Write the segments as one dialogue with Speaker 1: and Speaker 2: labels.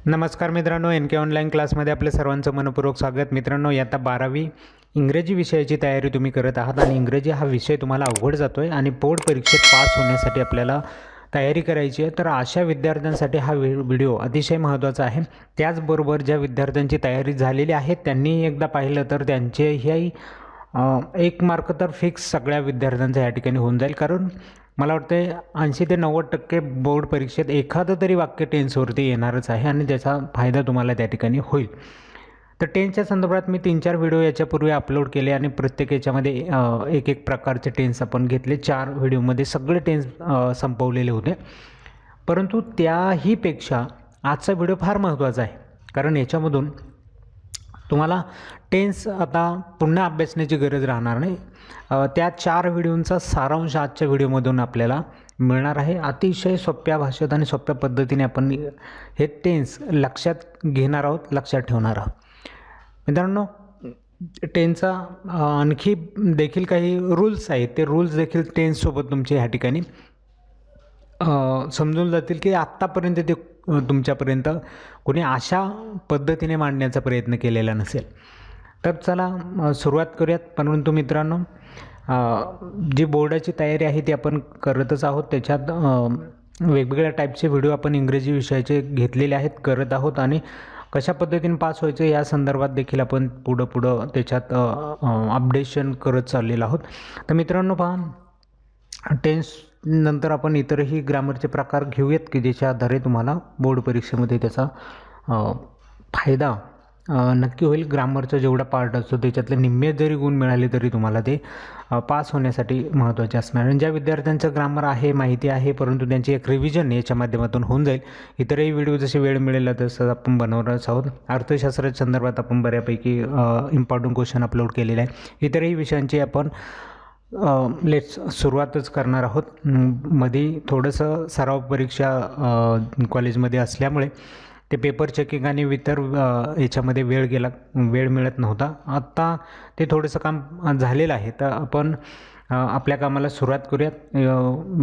Speaker 1: नमस्कार मित्रांनो, एन के ऑनलाईन क्लासमध्ये आपले सर्वांचं मनपूर्वक स्वागत. मित्रांनो, आता 12वी इंग्रजी विषयाची तयारी तुम्ही करत आहात आणि इंग्रजी हा विषय तुम्हाला अवघड जातो आहे आणि बोर्ड परीक्षेत पास होण्यासाठी आपल्याला तयारी करायची आहे. तर अशा विद्यार्थ्यांसाठी हा व्हिडिओ अतिशय महत्त्वाचा आहे. त्याचबरोबर ज्या विद्यार्थ्यांची तयारी झालेली आहे त्यांनी एकदा पाहिलं तर त्यांचेही 1 मार्क तर फिक्स सगळ्या विद्यार्थ्यांचा या ठिकाणी होऊन जाईल. कारण मला वाटतं 80 ते 90% बोर्ड परीक्षेत एखादं तरी वाक्य टेन्सवरती येणारच आहे आणि त्याचा फायदा तुम्हाला त्या ठिकाणी होईल. तर टेन्सच्या संदर्भात मी 3-4 व्हिडिओ याच्यापूर्वी अपलोड केले आणि प्रत्येक याच्यामध्ये एक प्रकारचे टेन्स आपण घेतले. 4 व्हिडिओमध्ये सगळे टेन्स संपवलेले होते. परंतु त्याहीपेक्षा आजचा व्हिडिओ फार महत्त्वाचा आहे. कारण याच्यामधून तुम्हाला टेन्स आता पुन्हा अभ्यासण्याची गरज राहणार नाही. त्या 4 व्हिडिओंचा सारांश आजच्या व्हिडिओमधून आपल्याला मिळणार आहे. अतिशय सोप्या भाषेत आणि सोप्या पद्धतीने आपण हे टेन्स लक्षात घेणार आहोत, लक्षात ठेवणार आहोत. मित्रांनो, टेन्सचा आणखी देखील काही रूल्स आहेत. ते रूल्स देखील टेन्ससोबत तुमचे ह्या ठिकाणी समजून जातील की आत्तापर्यंत ते तुमच्यापर्यंत कोणी अशा पद्धतीने मांडण्याचा प्रयत्न केलेला नसेल. तर चला सुरुवात करूयात. परंतु मित्रांनो, जी बोर्डाची तयारी आहे ती आपण करतच आहोत. त्याच्यात वेगवेगळ्या टाईपचे व्हिडिओ आपण इंग्रजी विषयाचे घेतलेले आहेत, करत आहोत आणि कशा पद्धतीने पास व्हायचं या संदर्भात देखील आपण पुढं त्याच्यात अपडेशन करत चाललेलो आहोत. तर मित्रांनो पहा, टेन्स नंतर आपण इतरही ग्रामरचे प्रकार घेऊयात की ज्याच्या आधारे तुम्हाला बोर्ड परीक्षेमध्ये त्याचा फायदा नक्की होईल. ग्रामरचा जेवढा पार्ट असतो त्याच्यातले निम्मे जरी गुण मिळाले तरी तुम्हाला ते पास होण्यासाठी महत्त्वाचे असणार. आणि ज्या विद्यार्थ्यांचं ग्रामर आहे, माहिती आहे, परंतु त्यांची एक रिव्हिजन याच्या माध्यमातून होऊन जाईल. इतरही व्हिडिओ जसे वेळ मिळेल तसं आपण बनवणारच आहोत. अर्थशास्त्राच्या संदर्भात आपण बऱ्यापैकी इम्पॉर्टंट क्वेश्चन अपलोड केलेले आहे. इतरही विषयांची आपण सुरुवातच करणार आहोत. मध्ये थोडंसं सराव परीक्षा कॉलेजमध्ये असल्यामुळे ते पेपर चेकिंग आणि इतर याच्यामध्ये वेळ मिळत नव्हता. आत्ता ते थोडंसं काम झालेलं आहे. तर आपण आपल्या कामाला सुरुवात करूयात.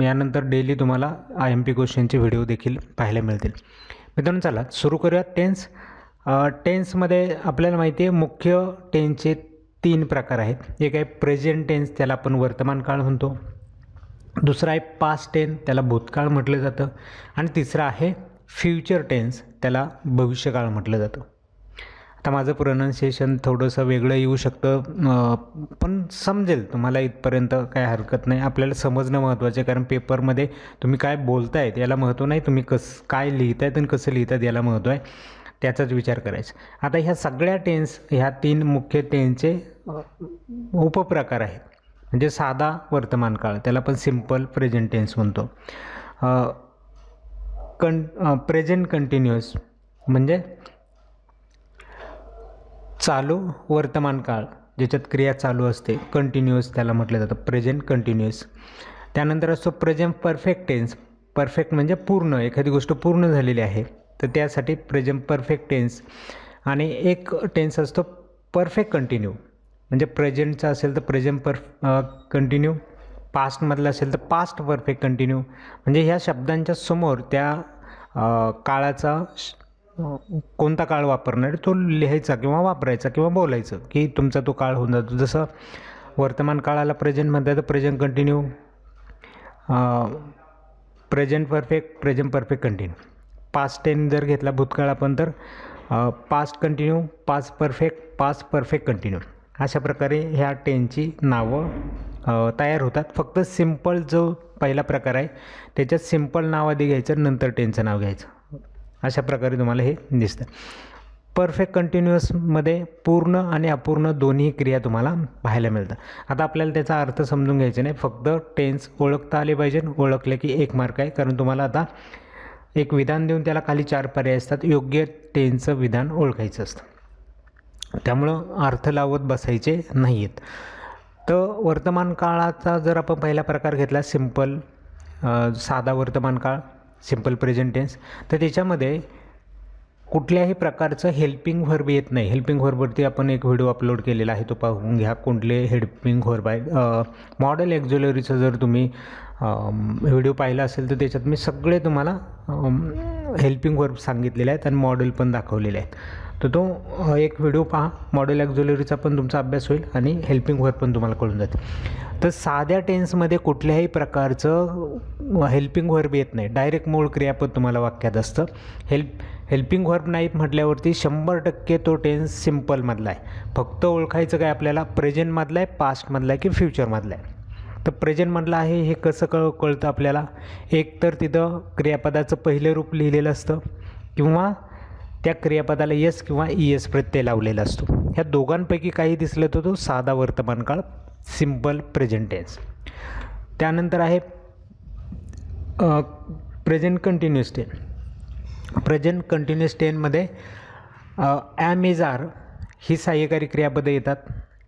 Speaker 1: यानंतर डेली तुम्हाला IMP क्वेश्चनचे व्हिडिओ देखील पाहायला मिळतील. मित्रांनो, चला सुरू करूयात. टेन्समध्ये आपल्याला माहिती आहे मुख्य टेन्सचे 3 प्रकार आहेत. एक आहे प्रेझेंट टेन्स, त्याला आपण वर्तमान काळ म्हणतो. दुसरा आहे पास्ट टेन्स, त्याला भूतकाळ म्हटलं जातं. आणि तिसरा आहे फ्युचर टेन्स, त्याला भविष्यकाळ म्हटलं जातं. आता माझं प्रोनाऊन्सिएशन थोडंसं वेगळं येऊ शकतं, पण समजेल तुम्हाला इथपर्यंत काय हरकत नाही. आपल्याला समजणं महत्त्वाचं आहे. कारण पेपरमध्ये तुम्ही काय बोलतायत याला महत्त्व नाही, तुम्ही काय लिहितायत आणि कसं लिहितात याला महत्त्व आहे. त्याचाच विचार करायचा. आता ह्या सगळ्या टेन्स, ह्या 3 मुख्य टेन्सचे उपप्रकार आहेत. म्हणजे साधा वर्तमान काळ, त्याला आपण सिम्पल प्रेझेंट टेन्स म्हणतो. प्रेझेंट कंटिन्युअस म्हणजे चालू वर्तमान काळ, ज्याच्यात क्रिया चालू असते, कंटिन्युअस त्याला म्हटलं जातं, प्रेझेंट कंटिन्युअस. त्यानंतर असतो प्रेझेंट परफेक्ट टेन्स. परफेक्ट म्हणजे पूर्ण, एखादी गोष्ट पूर्ण झालेली आहे तर त्यासाठी प्रेझेंट परफेक्ट टेन्स. आणि एक टेन्स असतो परफेक्ट कंटिन्यू, म्हणजे प्रेझेंटचा असेल तर प्रेझेंट कंटिन्यू, पास्टमधलं असेल तर पास्ट परफेक्ट कंटिन्यू. म्हणजे ह्या शब्दांच्या समोर त्या काळाचा कोणता काळ वापरणार तो लिहायचा किंवा वापरायचा किंवा बोलायचं की तुमचा तो काळ होऊन जातो. जसं वर्तमान काळाला प्रेझेंट म्हणतात तर present continue, present perfect continue. Past tense जर घेतला भूतकाळ आपण तर past continue, past perfect continue. अशा प्रकारे ह्या टेन्सची नावं तयार होतात. फक्त सिम्पल जो पहिला प्रकार आहे त्याच्यात सिम्पल नाव आधी घ्यायचं, नंतर टेन्सचं नाव घ्यायचं. अशा प्रकारे तुम्हाला हे दिसतं. परफेक्ट कंटिन्युअसमध्ये पूर्ण आणि अपूर्ण दोन्ही क्रिया तुम्हाला पाहायला मिळतात. आता आपल्याला त्याचा अर्थ समजून घ्यायचा नाही, फक्त टेन्स ओळखता आले पाहिजे. ओळखले की 1 मार्क आहे. कारण तुम्हाला आता एक विधान देऊन त्याला खाली 4 पर्याय असतात, योग्य टेन्सचं विधान ओळखायचं असतं. त्यामुळं अर्थ लावत बसायचे नाही आहेत. तर वर्तमान काळाचा जर आपण पहिला प्रकार घेतला सिम्पल साधा वर्तमान काळ, सिम्पल प्रेझेंट टेन्स, तर त्याच्यामध्ये कुठल्याही प्रकारचं हेल्पिंग व्हर्ब येत नाही. हेल्पिंग व्हर्बवरती आपण एक व्हिडिओ अपलोड केलेला आहे, तो पाहून घ्या. कुठले हेल्पिंग व्हर्ब आहे. मॉडेल एक्झिलरीचं जर तुम्ही व्हिडिओ पाहिला असेल तर त्याच्यात मी सगळे तुम्हाला हेल्पिंग वर्ब सांगितलेले आहेत आणि मॉडेल पण दाखवलेले आहेत. तर तो एक व्हिडिओ पहा. मॉडेल ॲक्झिलरीचा पण तुमचा अभ्यास होईल आणि हेल्पिंग वर्ब पण तुम्हाला कळून जाते. तर साध्या टेन्समध्ये कुठल्याही प्रकारचं हेल्पिंग वर्ब येत नाही. डायरेक्ट मूळ क्रियापद तुम्हाला वाक्यात असतं. हेल्पिंग वर्ब नाही म्हटल्यावरती 100% तो टेन्स सिम्पलमधला आहे. फक्त ओळखायचं काय आपल्याला, प्रेझेंटमधला आहे, पास्टमधला आहे की फ्युचरमधला आहे. तर प्रेझेंटमधलं आहे हे कसं कळतं आपल्याला, एक तर तिथं क्रियापदाचं पहिलं रूप लिहिलेलं असतं किंवा त्या क्रियापदाला यस किंवा ईएस प्रत्यय लावलेला असतो. ह्या दोघांपैकी काही दिसलं तर तो साधा वर्तमानकाळ, सिम्पल प्रेझेंट टेन्स. त्यानंतर आहे present continuous tense. Present continuous टेन्समध्ये ॲम इज आर ही सहाय्यकारी क्रियापदं येतात.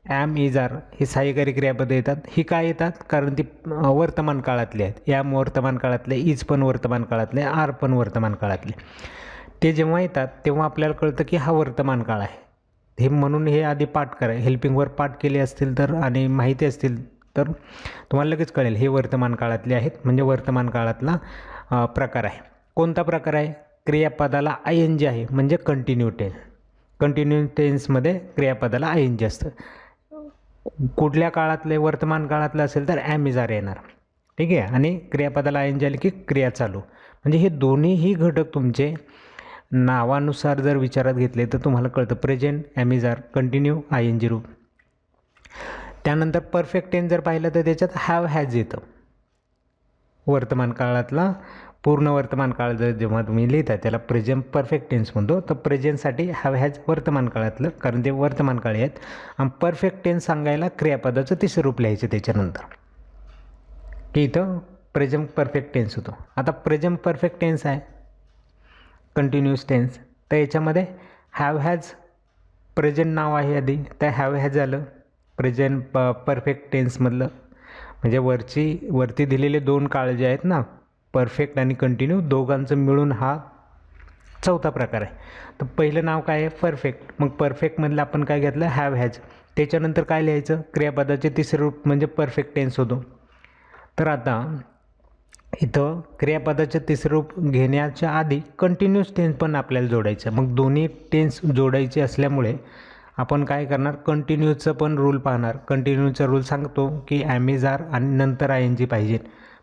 Speaker 1: ॲम इज आर ही सहाय्यकारी क्रियापदं येतात. ही काय येतात, कारण ती वर्तमान काळातली आहेत. ॲम वर्तमान काळातले, इज पण वर्तमान काळातले, आर पण वर्तमान काळातले. ते जेव्हा येतात तेव्हा आपल्याला कळतं की हा वर्तमान काळ आहे. हे म्हणून हे आधी पाठ करा. हेल्पिंग वर्ब पाठ केले असतील तर आणि माहिती असतील तर तुम्हाला लगेच कळेल हे वर्तमान काळातले आहेत, म्हणजे वर्तमान काळातला प्रकार आहे. कोणता प्रकार आहे, क्रियापदाला आय एन जी आहे म्हणजे कंटिन्यू टेन्स. कंटिन्यू टेन्समध्ये क्रियापदाला आय एन जी असतं. कुठल्या काळातले, वर्तमान काळातलं असेल तर ॲम इज आर येणार, ठीक आहे. आणि क्रियापदाला आय एन जी आली की क्रिया चालू. म्हणजे हे दोन्हीही घटक तुमचे नावानुसार जर विचारात घेतले तर तुम्हाला कळतं present, am is are, continue, I N G रूप. त्यानंतर परफेक्ट टेन्स जर पाहिलं तर त्याच्यात हॅव हॅज येतं. वर्तमान काळातला पूर्ण वर्तमान काळ जर जेव्हा तुम्ही लिहिता त्याला प्रेझेंट परफेक्ट टेन्स म्हणतो. तर प्रेझेंटसाठी हॅव हॅज वर्तमान काळातलं, कारण ते वर्तमान काळी आहेत. आणि परफेक्ट टेन्स सांगायला क्रियापदाचं तिसरं रूप लिहायचं त्याच्यानंतर, की इथं प्रेझेंट परफेक्ट टेन्स होतो. आता प्रेझेंट परफेक्ट टेन्स आहे कंटिन्युअस टेन्स, तर याच्यामध्ये हॅव हॅज प्रेझेंट नाव आहे आधी, तर हॅव हॅज आलं प्रेझेंट परफेक्ट टेन्समधलं. म्हणजे वरती दिलेले दोन काळ जे आहेत ना, परफेक्ट आणि कंटिन्यू, दोघांचं मिळून हा चौथा प्रकार आहे. तर पहिलं नाव काय आहे, परफेक्ट. मग परफेक्टमधलं आपण काय घेतलं, हॅव हॅज. त्याच्यानंतर काय लिहायचं, क्रियापदाचे तिसरे रूप म्हणजे परफेक्ट टेन्स होतो. तर आता इथं क्रियापदाचे तिसरे रूप घेण्याच्या आधी कंटिन्युअस टेन्स पण आपल्याला जोडायचं. मग दोन्ही टेन्स जोडायचे असल्यामुळे आपण काय करणार, कंटिन्यूचं पण रूल पाहणार. कंटिन्यूचा रूल सांगतो की ॲम इज आर आणि नंतर आय एन जी पाहिजे.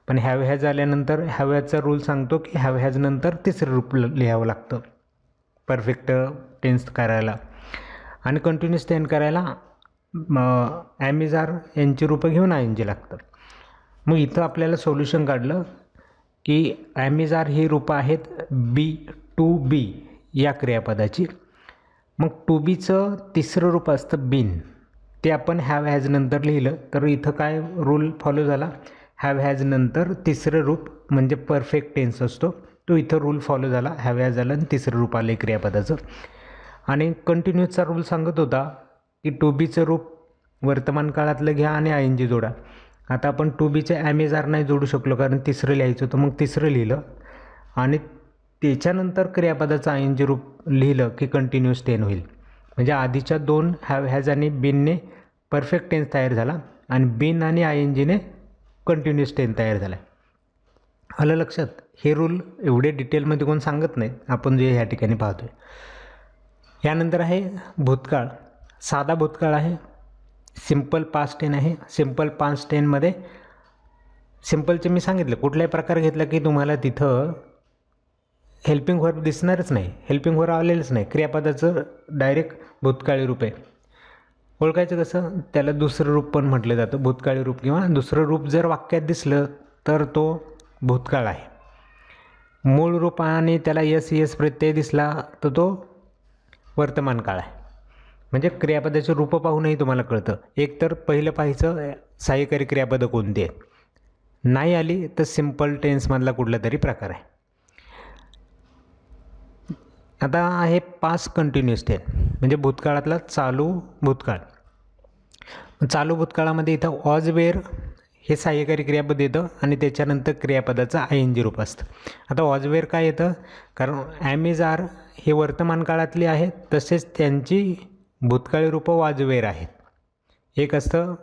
Speaker 1: पण हॅव हॅज आल्यानंतर हॅव हॅजचा रूल सांगतो की हॅव हॅज नंतर तिसरं रूप लिहावं लागतं परफेक्ट टेन्स करायला. आणि कंटिन्युअस टेन्स करायला ॲम इज आर यांची रूपं घेऊन आय एन जी लागतं. मग इथं आपल्याला सोल्युशन काढलं की ॲम इज आर ही रूपं आहेत बी, टू बी या क्रियापदाची. मग टू बीचं तिसरं रूप असतं बीन, ते आपण हॅव हॅज नंतर लिहिलं तर इथं काय रूल फॉलो झाला, हॅव हॅज नंतर तिसरं रूप म्हणजे परफेक्ट टेन्स असतो तो इथं रूल फॉलो झाला. हॅव हॅज आलं आणि तिसरं रूप आलं क्रियापदाचं. आणि कंटिन्यूचा रूल सांगत होता की टू बीचं रूप वर्तमान काळातलं घ्या आणि आय एन जी जोडा. आता आपण टू बीचे ॲम इज आर नाही जोडू शकलो कारण तिसरं लिहायचं होतं, मग तिसरं लिहिलं आणि त्याच्यानंतर क्रियापदाचं आय एन जी रूप लिहिलं की कंटिन्युअस टेन्स होईल. म्हणजे आधीच्या दोन हॅव हॅज आणि बीनने परफेक्ट टेन्स तयार झाला आणि बीन आणि आय एन जीने कंटिन्युअस टेन्स तयार झाला. आलं लक्षात. हे रूल एवढे डिटेलमध्ये कोण सांगत नाही, आपण जे ह्या ठिकाणी पाहतोय. यानंतर आहे भूतकाळ. साधा भूतकाळ आहे, सिम्पल पास्ट टेन्स आहे. सिम्पल पास्ट टेन्समध्ये सिम्पलचे मी सांगितलं कुठलाही प्रकार घेतला की तुम्हाला तिथं हेल्पिंग वर्ब दिसणारच नाही, हेल्पिंग वर्ब आलेलंच नाही. क्रियापदाचं डायरेक्ट भूतकाळी रूप आहे. ओळखायचं कसं, त्याला दुसरं रूप पण म्हटलं जातं, भूतकाळी रूप किंवा दुसरं रूप जर वाक्यात दिसलं तर तो भूतकाळ आहे. मूळ रूप आणि त्याला यस यस प्रत्यय दिसला तर तो वर्तमान काळ आहे. म्हणजे क्रियापदाचे रूपं पाहूनही तुम्हाला कळतं. एक तर पहिलं पाहायचं सहाय्यकारी क्रियापदं कोणती आहेत, नाही आली तर सिम्पल टेन्समधला कुठला तरी प्रकार आहे. आता आहे पास्ट कंटिन्युअस टेन्स म्हणजे भूतकाळातला चालू भूतकाळ. चालू भूतकाळामध्ये इथं वॉज वेअर हे सहाय्यकारी क्रियापद येतं आणि त्याच्यानंतर क्रियापदाचं आय एन जी रूप असतं. आता वॉज वेअर काय येतं, कारण ॲम इज आर हे वर्तमान काळातली आहेत, तसेच त्यांची भूतकाळी रूपं वॉज वेअर आहेत. एक असतं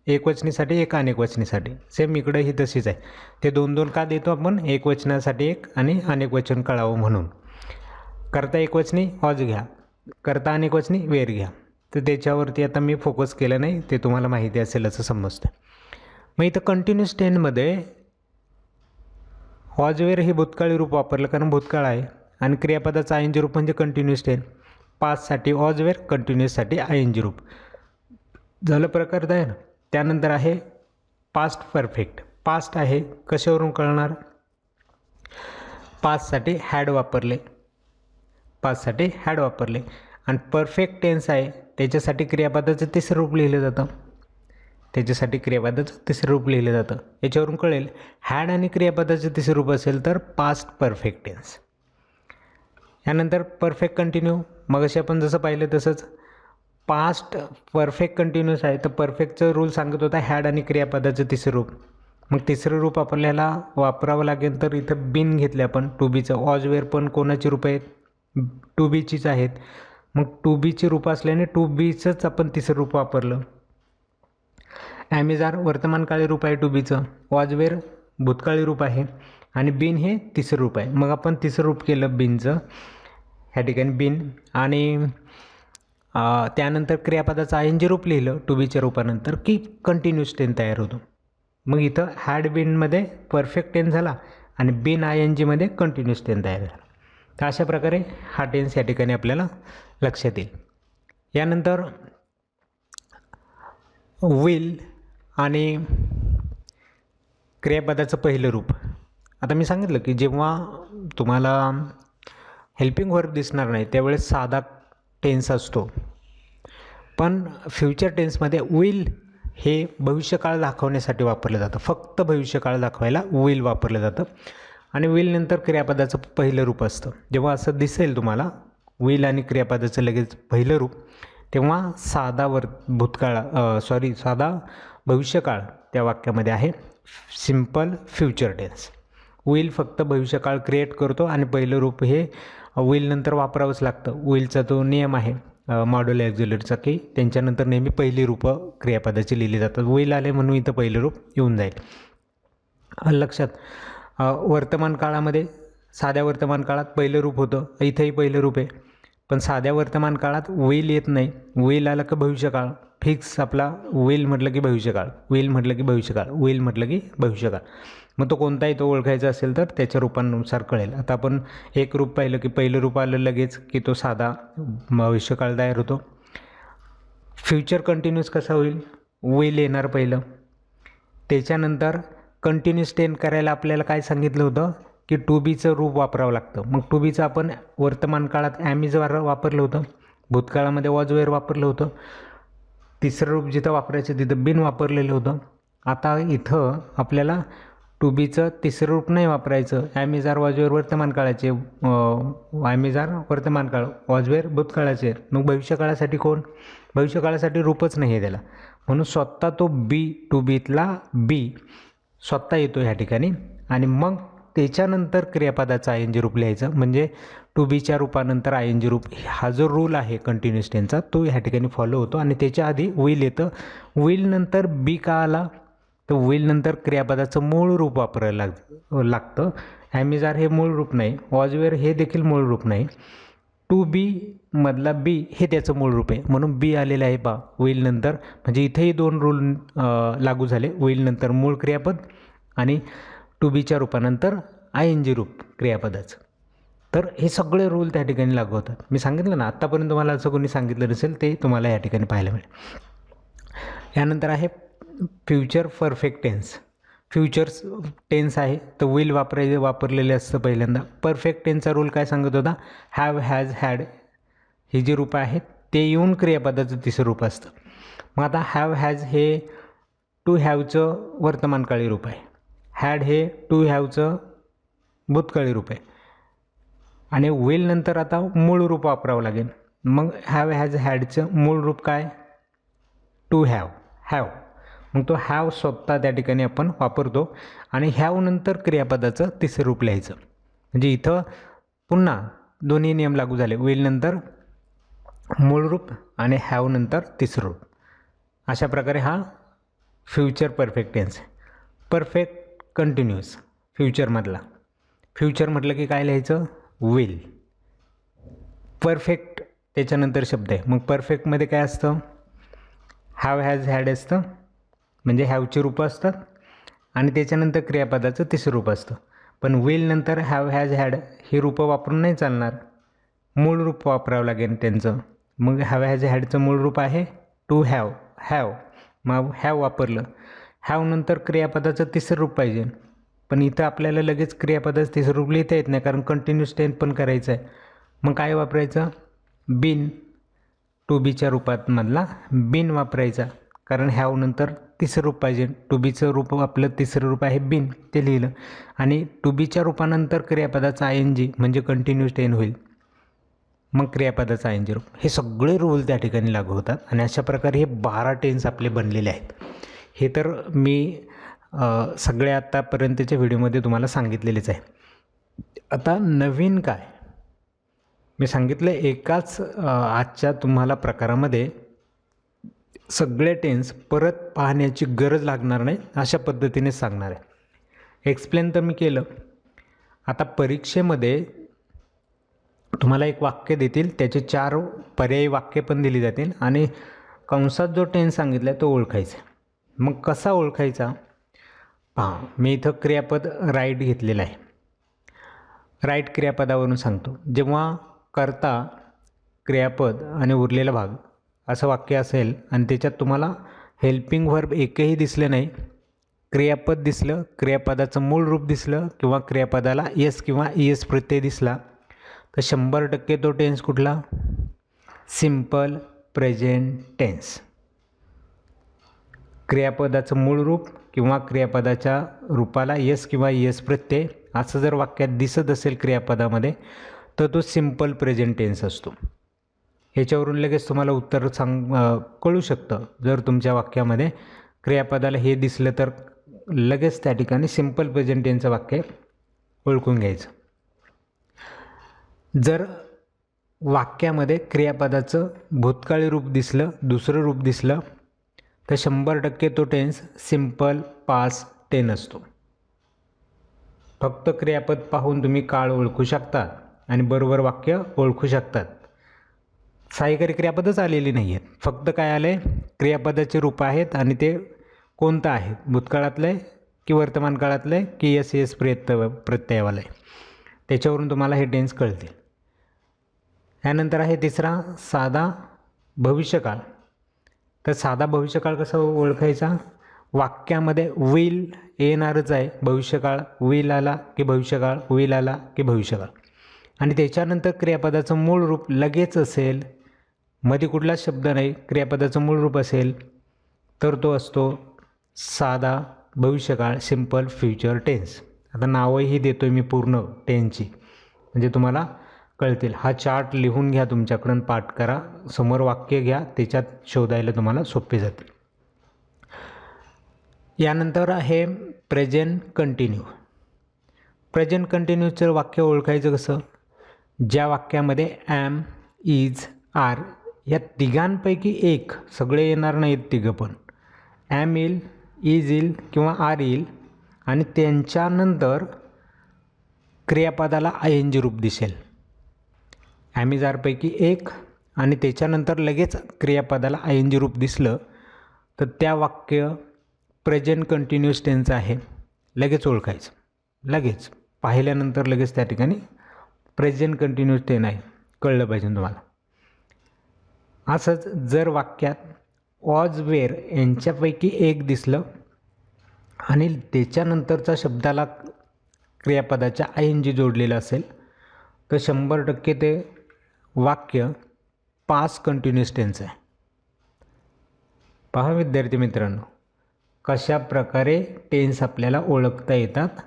Speaker 1: एकवचनीसाठी एक अनेकवचनीसाठी. सेम इकडंही तशीच आहे. ते 2-2 का देतो आपण? एकवचनासाठी एक आणि अनेकवचन कळावं म्हणून. कर्ता एकवचनी ऑज घ्या, कर्ता अनेकवचनी वेर घ्या. तर त्याच्यावरती आता मी फोकस केलं नाही, ते तुम्हाला माहिती असेल असं समजतं. मग इथं कंटिन्यूस टेन्समध्ये ऑज वेर हे भूतकाळी रूप वापरलं कारण भूतकाळ आहे आणि क्रियापदाचं आय एन जी रूप म्हणजे कंटिन्यूस टेन्स. पास्टसाठी ऑज वेर, कंटिन्यूससाठी आय एन जी रूप झालं प्रकार आहे ना. त्यानंतर आहे पास्ट परफेक्ट. पास्ट आहे कशावरून कळणार? पास्टसाठी हॅड वापरले, पास्टसाठी हॅड वापरले. आणि परफेक्ट टेन्स आहे त्याच्यासाठी क्रियापदाचं तिसरं रूप लिहिलं जातं, त्याच्यासाठी क्रियापदाचं तिसरं रूप लिहिलं जातं. याच्यावरून कळेल हॅड आणि क्रियापदाचं तिसरं रूप असेल तर पास्ट परफेक्ट टेन्स. यानंतर परफेक्ट कंटिन्यू. मग असे आपण जसं पाहिलं तसंच पास्ट परफेक्ट कंटिन्यूस आहे तर परफेक्टचं रूल सांगत होता हॅड आणि क्रियापदाचं तिसरं रूप. मग तिसरं रूप आपल्याला वापरावं लागेल तर इथं बिन घेतले आपण टू बीचं. ऑज वेर पण कोणाची रूप आहेत? टू बीचीच आहेत. मग टू बीची रूप असल्याने टू बीचंच आपण तिसरं रूप वापरलं. ॲमेझार वर्तमानकाळी रूप आहे टू बीचं, ऑज वेर भूतकाळी रूप आहे आणि बिन हे तिसरं रूप आहे. मग आपण तिसरं रूप केलं बिनचं ह्या ठिकाणी बिन. आणि त्यानंतर क्रियापदाचं आय एन जी रूप लिहिलं टू बीच्या रूपानंतर की कंटिन्यूस टेन्स तयार होतो. मग इथं हॅड बिनमध्ये परफेक्ट टेन्स झाला आणि बिन आय एन जीमध्ये कंटिन्यूस टेन्स तयार झाला. तर अशा प्रकारे हा टेन्स या ठिकाणी आपल्याला लक्षात येईल. यानंतर विल आणि क्रियापदाचं पहिलं रूप. आता मी सांगितलं की जेव्हा तुम्हाला हेल्पिंग वर्ब दिसणार नाही त्यावेळेस साधा टेन्स असतो, पण फ्युचर टेन्समध्ये विल हे भविष्यकाळ दाखवण्यासाठी वापरलं जातं. फक्त भविष्यकाळ दाखवायला विल वापरलं जातं आणि विल नंतर क्रियापदाचं पहिलं रूप असतं. जेव्हा असं दिसेल तुम्हाला विल आणि क्रियापदाचं लगेच पहिलं रूप तेव्हा साधा साधा भविष्यकाळ त्या वाक्यामध्ये आहे. Simple future tense. विल फक्त भविष्यकाळ क्रिएट करतो आणि पहिलं रूप हे विल नंतर वापरावंच लागतं. विलचा तो नियम आहे मॉड्युलर ऑक्झिलरीचा की त्यांच्यानंतर नेहमी पहिली रूपं क्रियापदाची लिहिली जातात. विल आले म्हणून इथं पहिलं रूप येऊन जाईल. लक्षात. वर्तमान काळामध्ये साध्या वर्तमान काळात पहिलं रूप होतं, इथंही पहिलं रूप आहे. पण साध्या वर्तमान काळात विल येत नाही. विल आलं की भविष्यकाळ फिक्स आपला. विल म्हटलं की भविष्यकाळ, विल म्हटलं की भविष्यकाळ, विल म्हटलं की भविष्यकाळ. मग तो कोणताही तो ओळखायचा असेल तर त्याच्या रूपानुसार कळेल. आता आपण एक रूप पाहिलं की पहिलं रूप आलं लगेच की तो साधा भविष्यकाळ तयार होतो. फ्युचर कंटिन्यूस कसा होईल? विल येणार पहिलं. त्याच्यानंतर कंटिन्यूस टेन्स करायला आपल्याला काय सांगितलं होतं की टू बीचं रूप वापरावं लागतं. मग टू बीचं आपण वर्तमान काळात ॲमेझार वापरलं होतं, भूतकाळामध्ये वॉज वेअर वापरलं होतं. तिसरं रूप जिथं वापरायचं तिथं बिन वापरलेलं होतं. आता इथं आपल्याला टू बीचं तिसरं रूप नाही वापरायचं. ॲमेझार वॉज वेअर वर्तमान काळाचे, ॲमेझार वर्तमान काळ, वॉज वेअर भूतकाळाचे. मग भविष्यकाळासाठी कोण? भविष्यकाळासाठी रूपच नाही आहे त्याला, म्हणून स्वतः तो बी टू बीतला बी स्वतः येतो ह्या ठिकाणी. आणि मग त्याच्यानंतर क्रियापदाचं आय एन जी रूप लिहायचं. म्हणजे टू बीच्या रूपानंतर आय एन जी रूप हा जो रूल आहे कंटिन्यूस टेन्सचा तो ह्या ठिकाणी फॉलो होतो. आणि त्याच्या आधी विल येतं. विल नंतर बी का आला तर विल नंतर क्रियापदाचं मूळ रूप वापरायला लागतं. ॲमेझार हे मूळ रूप नाही, वॉजवेअर हे देखील मूळ रूप नाही. टू बी मधला बी हे त्याचं मूळ रूप आहे म्हणून बी आलेलं आहे पा विल नंतर. म्हणजे इथेही दोन रूल लागू झाले. विल नंतर मूळ क्रियापद आणि टू बीच्या रूपानंतर आय एन जी रूप क्रियापदाचं. तर हे सगळे रूल त्या ठिकाणी लागू होतात. मी सांगितलं ना आत्तापर्यंत तुम्हाला असं कोणी सांगितलं नसेल ते तुम्हाला या ठिकाणी पाहायला मिळेल. यानंतर आहे future perfect tense. Futures tense आहे तर विल वापरलेले असतं पहिल्यांदा. परफेक्ट टेन्सचा रूल काय सांगत होता? हॅव, हॅज, हॅड ही जी रूपं आहेत ते येऊन क्रियापदाचं तिसरं रूप असतं. मग आता हॅव, हॅज हे टू हॅवचं वर्तमानकाळी रूप आहे. हॅड हे टू हॅवचं भूतकाळी रूप आहे. आणि विल नंतर आता मूळ रूप वापरावं लागेल. मग हॅव, हॅज, हॅडचं मूळ रूप काय? To have, have. मग तो हॅव स्वतः त्या ठिकाणी आपण वापरतो आणि हॅव नंतर क्रियापदाचं तिसरं रूप लिहायचं. म्हणजे इथं पुन्हा दोन्ही नियम लागू झाले. विल नंतर मूळ रूप आणि हॅव नंतर तिसरं रूप. अशा प्रकारे हा future perfect tense. Perfect continuous फ्युचरमधला. फ्युचर म्हटलं की काय लिहायचं? विल. परफेक्ट त्याच्यानंतर शब्द आहे. मग परफेक्टमध्ये काय असतं? हॅव हॅज हॅड असतं, म्हणजे हॅवची रूपं असतात आणि त्याच्यानंतर क्रियापदाचं तिसरं रूप असतं. पण विल नंतर हॅव हॅज हॅड ही रूपं वापरून नाही चालणार, मूळ रूप वापरावं लागेल त्यांचं. मग हॅव हॅज हॅडचं मूळ रूप आहे टू हॅव, हॅव. मग हॅव वापरलं. हॅव नंतर क्रियापदाचं तिसरं रूप पाहिजे, पण इथं आपल्याला लगेच क्रियापदाचं तिसरं रूप लिहिता येत नाही कारण कंटिन्यूस टेन्स पण करायचं आहे. मग काय वापरायचं? बीन. टू बीच्या रूपात मधला बीन वापरायचा, कारण हॅव नंतर तिसरं रूप पाहिजे. टू बीचं रूप आपलं तिसरं रूप आहे बीन, ते लिहिलं. आणि टू बीच्या रूपानंतर क्रियापदाचा आय एन जी म्हणजे कंटिन्यूस टेन्स होईल. मग क्रियापदाचा आय एन जी रूप. हे सगळे रूल त्या ठिकाणी लागू होतात आणि अशा प्रकारे हे 12 टेन्स आपले बनलेले आहेत. हे तर मी सगळ्या आत्तापर्यंतच्या व्हिडिओमध्ये तुम्हाला सांगितलेलेच आहे. आता नवीन काय? मी सांगितलं एकाच आजच्या तुम्हाला प्रकारामध्ये सगळे टेन्स परत पाहण्याची गरज लागणार नाही, अशा पद्धतीने सांगणार आहे. एक्सप्लेन तर मी केलं. आता परीक्षेमध्ये तुम्हाला एक वाक्य देतील, त्याचे 4 पर्यायी वाक्य पण दिली जातील आणि कंसात जो टेन्स सांगितला आहे तो ओळखायचा. मग कसा ओळखायचा? पहा, मी इथं क्रियापद राईट घेतलेलं आहे. राईट क्रियापदावरून सांगतो. जेव्हा कर्ता, क्रियापद आणि उरलेला भाग असं वाक्य असेल आणि त्याच्यात तुम्हाला हेल्पिंग व्हर्ब एकही दिसलं नाही, क्रियापद दिसलं, क्रियापदाचं मूळ रूप दिसलं किंवा क्रियापदाला एस किंवा ईएस प्रत्यय दिसला, तर 100% तो टेन्स कुठला? Simple present tense. क्रियापदाचं मूळ रूप किंवा क्रियापदाच्या रूपाला एस किंवा ईएस प्रत्यय असं जर वाक्यात दिसत असेल क्रियापदामध्ये, तर तो सिम्पल प्रेझेंट टेन्स असतो. ह्याच्यावरून लगेच तुम्हाला उत्तर कळू शकतं. जर तुमच्या वाक्यामध्ये क्रियापदाला हे दिसलं तर लगेच त्या ठिकाणी सिम्पल प्रेझेंट टेन्सचं वाक्य ओळखून घ्यायचं. जर वाक्यामध्ये क्रियापदाचं भूतकाळी रूप दिसलं, दुसरं रूप दिसलं, तर 100% तो टेन्स सिम्पल पास्ट टेन्स असतो. फक्त क्रियापद पाहून तुम्ही काळ ओळखू शकता आणि बरोबर वाक्य ओळखू शकतात. सहाय्यकारी क्रियापदच आलेली नाही आहेत, फक्त काय आलं आहे? क्रियापदाचे रूप आहेत आणि ते कोणतं आहे? भूतकाळातलं आहे की वर्तमान काळातलं आहे की एस एस प्रत्ययावालं आहे? त्याच्यावरून तुम्हाला हे टेन्स कळतील. यानंतर आहे तिसरा साधा भविष्यकाळ. तर साधा भविष्यकाळ कसा ओळखायचा? वाक्यामध्ये विल येणारच आहे. भविष्यकाळ विल आला की भविष्यकाळ, विल आला की भविष्यकाळ, आणि त्याच्यानंतर क्रियापदाचं मूळ रूप लगेच असेल, मध्ये कुठलाच शब्द नाही, क्रियापदाचं मूळ रूप असेल, तर तो असतो साधा भविष्यकाळ, सिम्पल फ्युचर टेन्स. आता नावंही देतो आहे मी पूर्ण टेन्सची, म्हणजे तुम्हाला कळतील. हा चार्ट लिहून घ्या तुमच्याकडून, पाठ करा, समोर वाक्य घ्या, त्याच्यात शोधायला तुम्हाला सोपे जातील. यानंतर आहे प्रेझेंट कंटिन्यू. प्रेझेंट कंटिन्यूचं वाक्य ओळखायचं कसं? ज्या वाक्यामध्ये ॲम, इज, आर या तिघांपैकी एक, सगळे येणार नाहीत तिघं पण, ॲम येईल, इज येईल किंवा आर येईल आणि त्यांच्यानंतर क्रियापदाला आय एन जी रूप दिसेल. ॲम इज आरपैकी एक आणि त्याच्यानंतर लगेच क्रियापदाला आय एन जी रूप दिसलं तर त्या वाक्य प्रेझेंट कंटिन्यूअस टेन्स आहे. लगेच ओळखायचं, लगेच पाहिल्यानंतर लगेच त्या ठिकाणी प्रेझेंट कंटिन्यूअस टेन्स आहे, कळलं पाहिजे तुम्हाला. असंच जर वाक्यात वॉज, वेअर यांच्यापैकी एक दिसलं आणि त्याच्यानंतरचा शब्दाला क्रियापदाच्या आय एन जी जोडलेलं असेल, तर 100% ते वाक्य पास्ट कंटिन्यूअस टेन्स आहे. पहा विद्यार्थी मित्रांनो, कशा प्रकारे टेन्स आपल्याला ओळखता येतात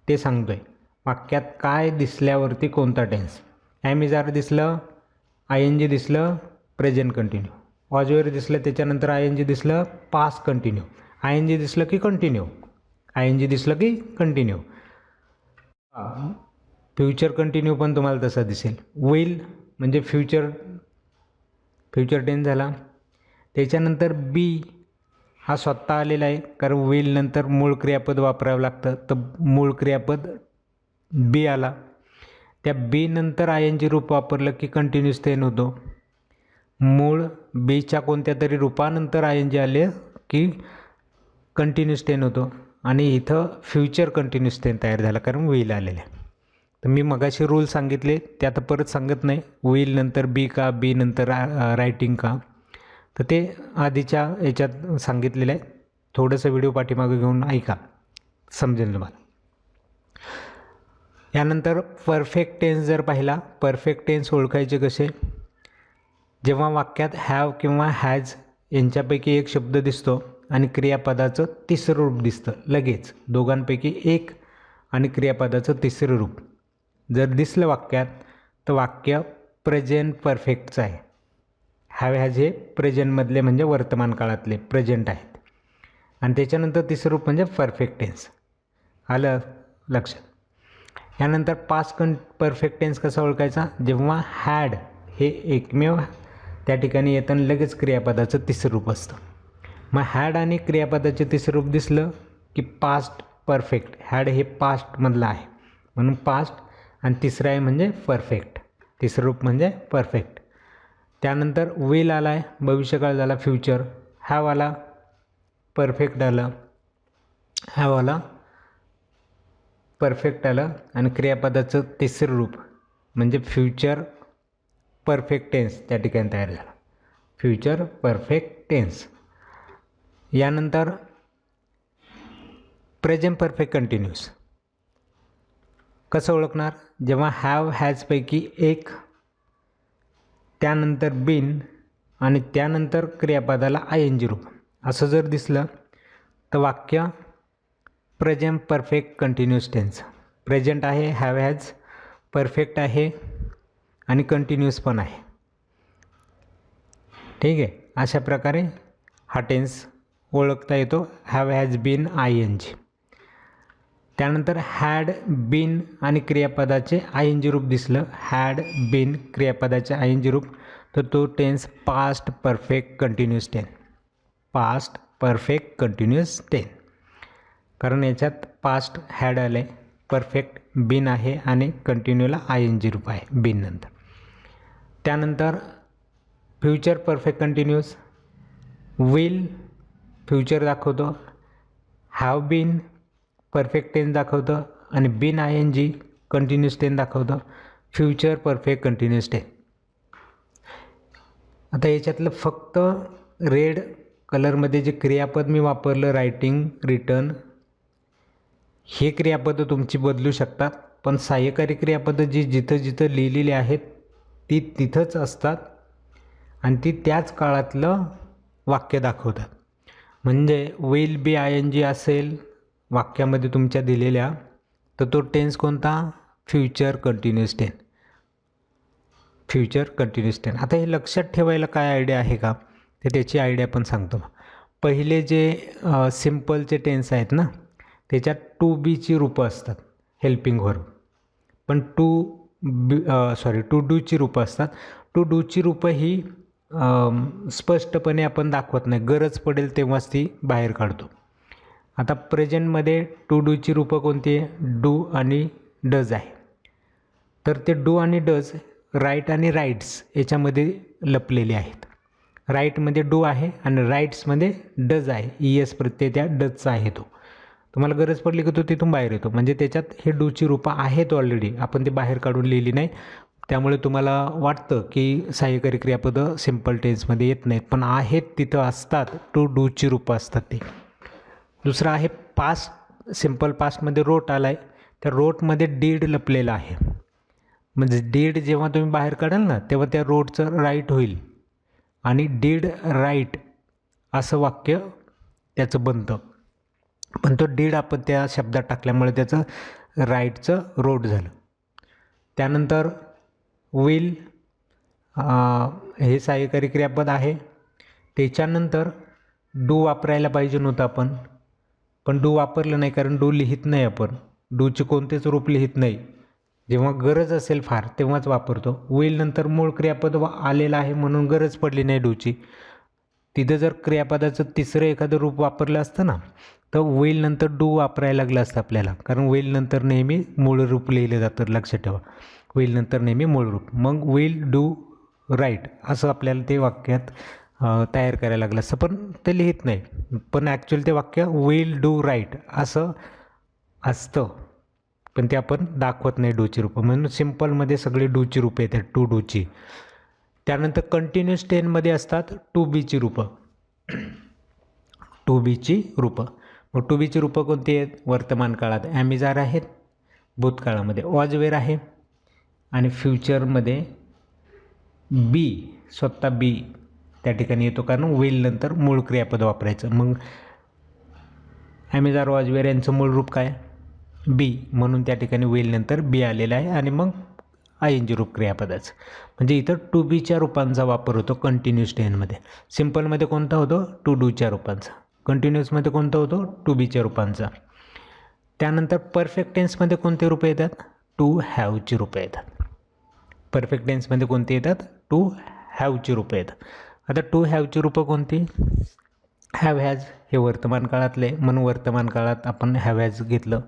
Speaker 1: ते सांगतो आहे. वाक्यात काय दिसल्यावरती कोणता टेन्स? ॲम इज आर दिसलं, आय एन जी दिसलं, प्रेझेंट कंटिन्यू. वॉज, वेअर दिसलं, त्याच्यानंतर आय एन जी दिसलं, past continue. I N G दिसलं की कंटिन्यू, आय एन जी दिसलं की कंटिन्यू. फ्युचर कंटिन्यू पण तुम्हाला तसा दिसेल. विल म्हणजे फ्युचर टेन्स झाला. त्याच्यानंतर बी हा स्वतः आलेला आहे, कारण विल नंतर मूळ क्रियापद वापरावं लागतं. तर मूळ क्रियापद बी आला. त्या बी नंतर आय एन जी रूप वापरलं की कंटिन्यूस टेन होतो. मूळ बीच्या कोणत्या तरी रूपानंतर आय एन जी आले की कंटिन्यूस टेन होतो. आणि इथं फ्युचर कंटिन्यूस टेन तयार झाला, कारण विल आलेलं आहे. तर मी मगाशी रूल सांगितले ते आता परत सांगत नाही. विल नंतर बी का, बी नंतर रायटिंग का, तर ते आधीच्या याच्यात सांगितलेलं आहे. थोडंसं व्हिडिओ पाठीमागं घेऊन ऐका, समजेल तुम्हाला. यानंतर परफेक्ट टेन्स जर पाहिला, परफेक्ट टेन्स ओळखायचे कसे? जेव्हा वाक्यात हॅव किंवा हॅज यांच्यापैकी एक शब्द दिसतो आणि क्रियापदाचं तिसरं रूप दिसतं लगेच, दोघांपैकी एक आणि क्रियापदाचं तिसरं रूप जर दिसलं वाक्यात, तर वाक्य प्रेझेंट परफेक्टचं आहे. हॅव हॅज हे प्रेझेंटमधले म्हणजे वर्तमान काळातले प्रेझेंट आहेत. आणि त्याच्यानंतर तिसरं रूप म्हणजे परफेक्ट टेन्स. आलं लक्षात? यानंतर पास्ट परफेक्ट टेन्स कसा ओळखायचा? जेव्हा हॅड हे एकमेव त्या ठिकाणी येताना लगेच क्रियापदाचं तिसरं रूप असतं. मग हॅड आणि क्रियापदाचे तिसरं रूप दिसलं की पास्ट परफेक्ट. हॅड हे पास्टमधलं आहे म्हणून पास्ट, आणि तिसरं आहे म्हणजे परफेक्ट, तिसरं रूप म्हणजे परफेक्ट. त्यानंतर विल आला आहे, भविष्यकाळ झाला फ्युचर. हॅव आला, परफेक्ट आलं, हॅव आला, परफेक्ट आलं, आणि क्रियापदाचं तिसरं रूप म्हणजे फ्युचर परफेक्ट टेन्स त्या ठिकाणी तयार झाला, फ्युचर परफेक्ट टेन्स. यानंतर प्रेझेंट परफेक्ट कंटिन्यूस कसं ओळखणार? जेव्हा हॅव हॅजपैकी एक, त्यानंतर बीन आणि त्यानंतर क्रियापदाला आय एन जी रूप असं जर दिसलं तर वाक्य present perfect continuous tense. Present आहे, हॅव हॅज, परफेक्ट आहे आणि कंटिन्यूस पण आहे. ठीक आहे, अशा प्रकारे हा टेन्स ओळखता येतो, have has been I N G. त्यानंतर हॅड बीन आणि क्रियापदाचे आय एन जी रूप दिसलं, हॅड बीन क्रियापदाचे आय एन जी रूप, तर तो tense past perfect continuous tense, past perfect continuous tense. कारण याच्यात पास्ट हॅड आले, परफेक्ट बीन आहे आणि कंटिन्यूला आय एन जी रूप आहे बीन नंतर. त्यानंतर future perfect continuous, will future दाखवतो, हॅव बीन परफेक्ट टेन्स दाखवतं आणि been I N G continuous tense दाखवतं, फ्युचर परफेक्ट कंटिन्यूस टेन. आता याच्यातलं फक्त रेड कलरमध्ये जे क्रियापद मी वापरलं, रायटिंग, रिटर्न, हे क्रियापदं तुमची बदलू शकतात, पण सहाय्यकारी क्रियापदं जी जिथं जिथं लिहिलेली आहेत ती तिथंच असतात आणि ती त्याच काळातलं वाक्य दाखवतात. म्हणजे will be I N G असेल वाक्यामध्ये तुमच्या दिलेल्या, तर तो टेन्स कोणता? Future continuous tense, future continuous tense. आता हे लक्षात ठेवायला काय आयडिया आहे का, तर त्याची आयडिया पण सांगतो. पहिले जे सिम्पलचे टेन्स आहेत ना, त्याच्यात टू बीची रूपं असतात हेल्पिंग व्हर्ब, पण टू डूची रूपं असतात. टू डूची रूपं ही स्पष्टपणे आपण दाखवत नाही, गरज पडेल तेव्हाच ती बाहेर काढतो. आता प्रेझेंटमध्ये टू डूची रूपं कोणती आहे? डू आणि डज आहे. तर ते डू आणि डज राईट आणि राईट्स याच्यामध्ये लपलेले आहेत. राईटमध्ये डू आहे आणि राईट्समध्ये डज आहे, ई एस प्रत्यय त्या डजचा आहे. तो तुम्हाला गरज पडली की तो तिथून बाहेर येतो. म्हणजे त्याच्यात हे डूची रूपं आहेत ऑलरेडी, आपण ते बाहेर काढून लिहिली नाही. त्यामुळे तुम्हाला वाटतं की सहाय्यकारी क्रियापदं सिम्पल टेन्समध्ये येत नाहीत, पण आहेत, तिथं असतात, टू डूची रूपं असतात ते. दुसरं आहे पास्ट, सिम्पल पास्टमध्ये रोट आला आहे, त्या रोटमध्ये डीड लपलेला आहे. म्हणजे डीड जेव्हा तुम्ही बाहेर काढाल ना, तेव्हा त्या रोटचं राईट होईल आणि डीड राईट असं वाक्य त्याचं बनतं, पण तो डीड आपण त्या शब्दात टाकल्यामुळे त्याचं राईटचं रोट झालं. त्यानंतर विल हे सहाय्यकारी क्रियापद आहे. त्याच्यानंतर डू वापरायला पाहिजे नव्हतं आपण, पण डू वापरलं नाही, कारण डू लिहित नाही आपण, डूचे कोणतेच रूप लिहित नाही. जेव्हा गरज असेल फार तेव्हाच वापरतो. विल नंतर मूळ क्रियापद आलेलं आहे म्हणून गरज पडली नाही डूची, तिथं जर क्रियापदाचं तिसरं एखादं रूप वापरलं असतं ना, तर विल नंतर डू वापरायला लागलं असतं आपल्याला, कारण विल नंतर नेहमी मूळ रूप लिहिलं जातं, लक्षात ठेवा. विल नंतर नेहमी मूळ रूप. मग विल डू राईट असं आपल्याला ते वाक्यात तयार करायला लागलं असतं, पण ते लिहित नाही. पण ॲक्च्युअली ते वाक्य विल डू राईट असं असतं, पण ते आपण दाखवत नाही डूची रूपं. म्हणून सिम्पलमध्ये सगळी डूची रूपं येतात, टू डूची. त्यानंतर कंटिन्युअस टेनमध्ये असतात टू बीची रूपं. टू बीची रूपं. मग टू बीची रूपं कोणती आहेत? वर्तमान काळात ॲमिजार आहेत, भूतकाळामध्ये वॉज वेअर आहे, आणि फ्युचरमध्ये बी, स्वतः बी त्या ठिकाणी येतो, कारण विल नंतर मूळ क्रियापद वापरायचं. मग ॲमिजार वॉज वेअर यांचं मूळ रूप काय? बी, म्हणून त्या ठिकाणी विल नंतर बी आलेला आहे, आणि मग ING रूप क्रियापदाचं. म्हणजे इथं टू बीच्या रूपांचा वापर होतो कंटिन्युअस टेनमध्ये. सिम्पलमध्ये कोणता होतो? टू डूच्या रूपांचा. कंटिन्युअसमध्ये कोणता होतो? टू बीच्या रूपांचा. त्यानंतर परफेक्ट टेन्समध्ये कोणते रूपं येतात? टू हॅवची रूपं येतात. परफेक्ट टेन्समध्ये कोणती येतात? टू हॅवची रूपं येतात. आता टू हॅवची रूपं कोणती? हॅव हॅज हे वर्तमान काळातले, म्हणून वर्तमान काळात आपण हॅव हॅज घेतलं.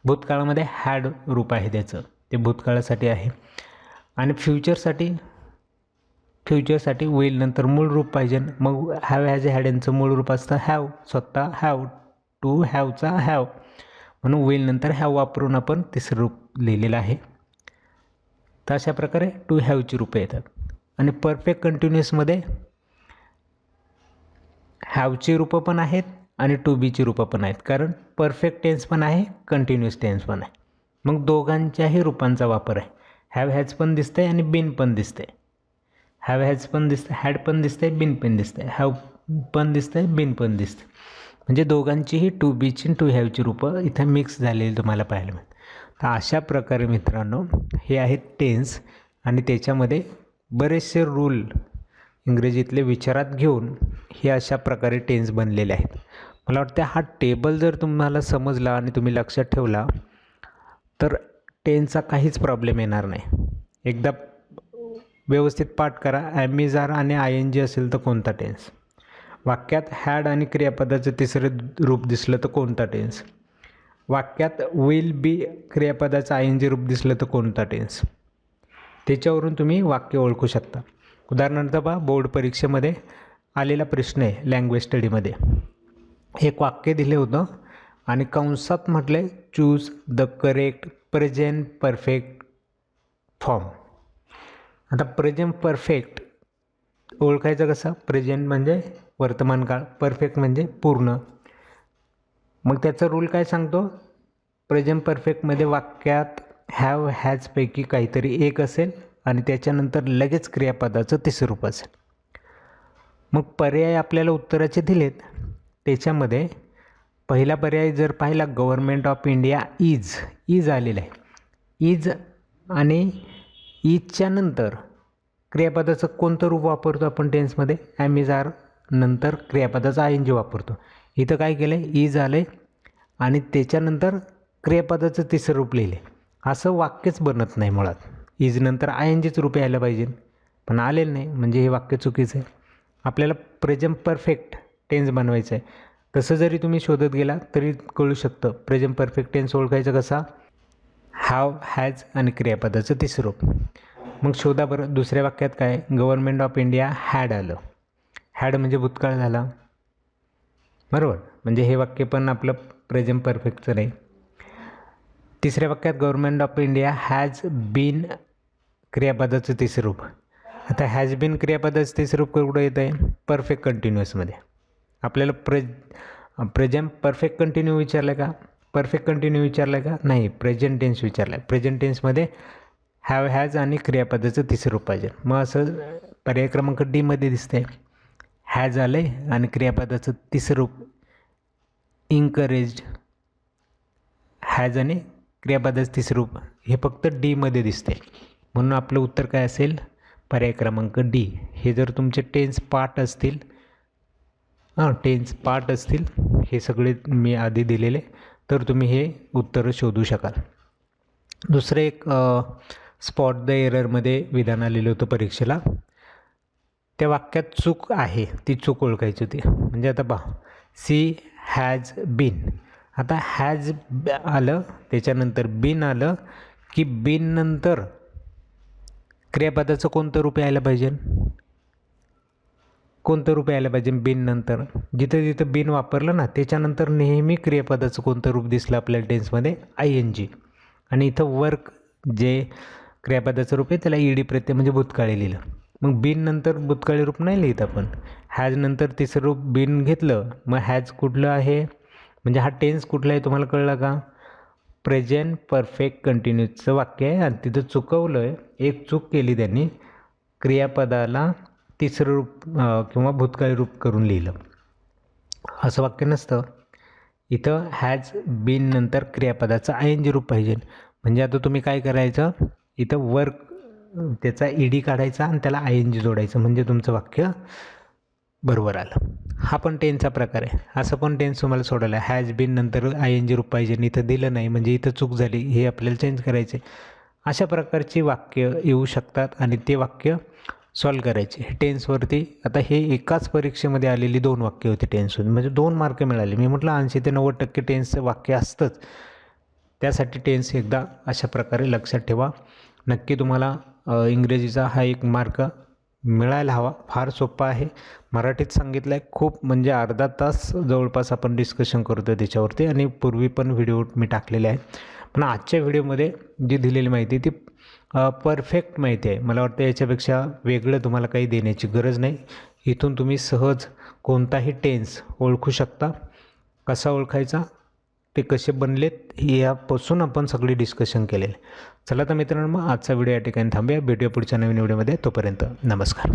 Speaker 1: भूतकाळामध्ये हॅड रूप आहे त्याचं, ते भूतकाळासाठी आहे. आणि फ्युचरसाठी विल नंतर मूळ रूप पाहिजे. मग हॅव हॅज हॅड यांचं मूळ रूप असतं हॅव, स्वतः हॅव, टू हॅवचा हॅव, म्हणून विल नंतर हॅव वापरून आपण तिसरं रूप लिहिलेलं आहे. तर अशा प्रकारे टू हॅवची रूपं येतात. आणि परफेक्ट कंटिन्युअसमध्ये हॅवची रूपं पण आहेत आणि टू बीची रूपं पण आहेत, कारण परफेक्ट टेन्स पण आहे, कंटिन्युअस टेन्स पण आहे. मग दोघांच्याही रूपांचा वापर आहे. हॅव हॅज पण दिसतंय आणि बिन पण दिसतंय. हॅव हॅज पण दिसतं, हॅड पण दिसतंय, बिन पण दिसतंय, हॅव पण दिसतंय, बिन पण दिसतंय. म्हणजे दोघांचीही टू बीची टू हॅवची रूपं इथं मिक्स झालेली तुम्हाला पाहायला मिळतात. तर अशा प्रकारे मित्रांनो हे आहेत टेन्स, आणि त्याच्यामध्ये बरेचसे रूल इंग्रजीतले विचारात घेऊन हे अशा प्रकारे टेन्स बनलेले आहेत. मला वाटतं हा टेबल जर तुम्हाला समजला आणि तुम्ही लक्षात ठेवला तर टेन्सचा काहीच प्रॉब्लेम येणार नाही. एकदा व्यवस्थित पाठ करा. ॲमिजार आणि ING असेल तर कोणता टेन्स, वाक्यात हॅड आणि क्रियापदाचं तिसरं रूप दिसलं तर कोणता टेन्स, वाक्यात विल बी क्रियापदाचं ING रूप दिसलं तर कोणता टेन्स, त्याच्यावरून तुम्ही वाक्य ओळखू शकता. उदाहरणार्थ पहा, बोर्ड परीक्षेमध्ये आलेला प्रश्न आहे लँग्वेज स्टडीमध्ये. एक वाक्य दिले होतं आणि कंसात म्हटले choose the correct present perfect form. आता प्रेझेंट परफेक्ट ओळखायचं कसं? प्रेझेंट म्हणजे वर्तमान काळ, परफेक्ट म्हणजे पूर्ण. मग त्याचा रूल काय सांगतो? प्रेझेंट परफेक्टमध्ये वाक्यात हॅव हॅजपैकी काहीतरी एक असेल आणि त्याच्यानंतर लगेच क्रियापदाचं तिसरं रूप असेल. मग पर्याय आपल्याला उत्तराचे दिलेत. त्याच्यामध्ये पहिला पर्याय जर पाहिला, गव्हर्नमेंट ऑफ इंडिया इज आलेलं आहे. इज आणि इजच्या नंतर क्रियापदाचं कोणतं रूप वापरतो आपण टेन्समध्ये? ॲमिजार नंतर क्रियापदाचा ING वापरतो. इथं काय केलं आहे? इज आलं आहे आणि त्याच्यानंतर क्रियापदाचं तिसरं रूप लिहिले. असं वाक्यच बनत नाही मुळात. इज नंतर INGच रूप यायला पाहिजे, पण आलेलं नाही, म्हणजे हे वाक्य चुकीचं आहे. आपल्याला प्रेझेंट परफेक्ट टेन्स बनवायचं आहे. तसं जरी तुम्ही शोधत गेला तरी कळू शकतं. प्रेझेंट परफेक्ट टेन्स ओळखायचं कसा? हॅव हॅज आणि क्रियापदाचं तिसरं रूप. मग शोधा बरं, दुसऱ्या वाक्यात काय? गव्हर्नमेंट ऑफ इंडिया हॅड आलं. हॅड म्हणजे भूतकाळ झाला, बरोबर, म्हणजे हे वाक्य पण आपलं प्रेझेंट परफेक्टचं नाही. तिसऱ्या वाक्यात government of India has been क्रियापदाचं तिसरं रूप. आता हॅज बीन क्रियापदाचं तिसरं रूप कुठं येतं आहे? परफेक्ट कंटिन्युअसमध्ये. आपल्याला प्रेझेंट परफेक्ट कंटिन्यू विचारलं का? परफेक्ट कंटिन्यू विचारलं का? नाही, प्रेझेंट टेन्स विचारलं आहे. प्रेझेंट टेन्समध्ये हॅव हॅज आणि क्रियापदाचं तिसरं रूप पाहिजे. मग असं पर्याय क्रमांक डीमध्ये दिसतंय. हॅज आलं आहे आणि क्रियापदाचं तिसरं रूप इन्करेज्ड. हॅज आणि क्रियापदाचं तिसरं रूप हे फक्त डीमध्ये दिसते, म्हणून आपलं उत्तर काय असेल? पर्याय क्रमांक डी. हे जर तुमचे टेन्स पार्ट असतील, टेन्स पार्ट असतील हे सगळे मी आधी दिलेले, तर तुम्ही हे उत्तरं शोधू शकाल. दुसरं एक स्पॉट द एररमध्ये विधान आलेलं होतं परीक्षेला. त्या वाक्यात चूक आहे ती चूक ओळखायची होती. म्हणजे आता पहा, सी हॅज बीन. आता हॅज आलं, त्याच्यानंतर बीन आलं की बीन नंतर क्रियापदाचं कोणतं रूप यायला पाहिजे, कोणतं रूप यायला पाहिजे बीन नंतर. जिथं जिथं बीन वापरलं ना त्याच्यानंतर नेहमी क्रियापदाचं कोणतं रूप दिसलं आपल्याला टेन्समध्ये, ING. आणि इथं वर्क जे क्रियापदाचं रूप आहे त्याला ED प्रत्यय म्हणजे भूतकाळी लिहिलं. मग बीन नंतर भूतकाळी रूप नाही लिहित आपण. हॅज नंतर तिसरं रूप बीन घेतलं, मग हॅज कुठलं आहे म्हणजे हा टेन्स कुठला आहे तुम्हाला कळलं का, प्रेझेंट परफेक्ट कंटिन्यूचं वाक्य आहे. आणि तिथं चुकवलं आहे, एक चूक केली त्यांनी, क्रियापदाला तिसरं रूप किंवा भूतकाळी रूप करून लिहिलं. असं वाक्य नसतं. इथं हॅज बीन नंतर क्रियापदाचं ING रूप पाहिजे. म्हणजे आता तुम्ही काय करायचं, इथं वर्क त्याचा ED काढायचा आणि त्याला ING जोडायचं म्हणजे तुमचं वाक्य बरोबर आलं. हा पण टेन्सचा प्रकार आहे. असं पण टेन्स तुम्हाला सोडवलं आहे, हॅज बीन नंतर ING रूप पाहिजे आणि इथं दिलं नाही म्हणजे इथं चूक झाली, हे आपल्याला चेंज करायचे. अशा प्रकारची वाक्य येऊ शकतात आणि ते वाक्य सॉल्व करायचे टेन्सवरती. आता हे एकाच परीक्षेमध्ये आलेली 2 वाक्य होती टेन्सवरून, म्हणजे 2 मार्क मिळाले. मी म्हटलं 80 ते 90% टेन्सचं वाक्य असतंच. त्यासाठी टेन्स एकदा अशा प्रकारे लक्षात ठेवा. नक्की तुम्हाला इंग्रजीचा हा 1 मार्क मिळायला हवा. फार सोपा आहे, मराठीत सांगितलं आहे. खूप म्हणजे अर्धा तास जवळपास आपण डिस्कशन करतो त्याच्यावरती आणि पूर्वी पण व्हिडिओ मी टाकलेले आहेत. पण आजच्या व्हिडिओमध्ये जी दिलेली माहिती ती परफेक्ट माहिती आहे. मला वाटतं याच्यापेक्षा वेगळं तुम्हाला काही देण्याची गरज नाही. इथून तुम्ही सहज कोणताही टेन्स ओळखू शकता. कसा ओळखायचा, ते कसे बनलेत यापासून आपण सगळी डिस्कशन केलेलं. चला तर मित्रांनो, आजचा व्हिडिओ या ठिकाणी थांबूया. भेटूया पुढच्या नवीन व्हिडिओमध्ये. तोपर्यंत नमस्कार.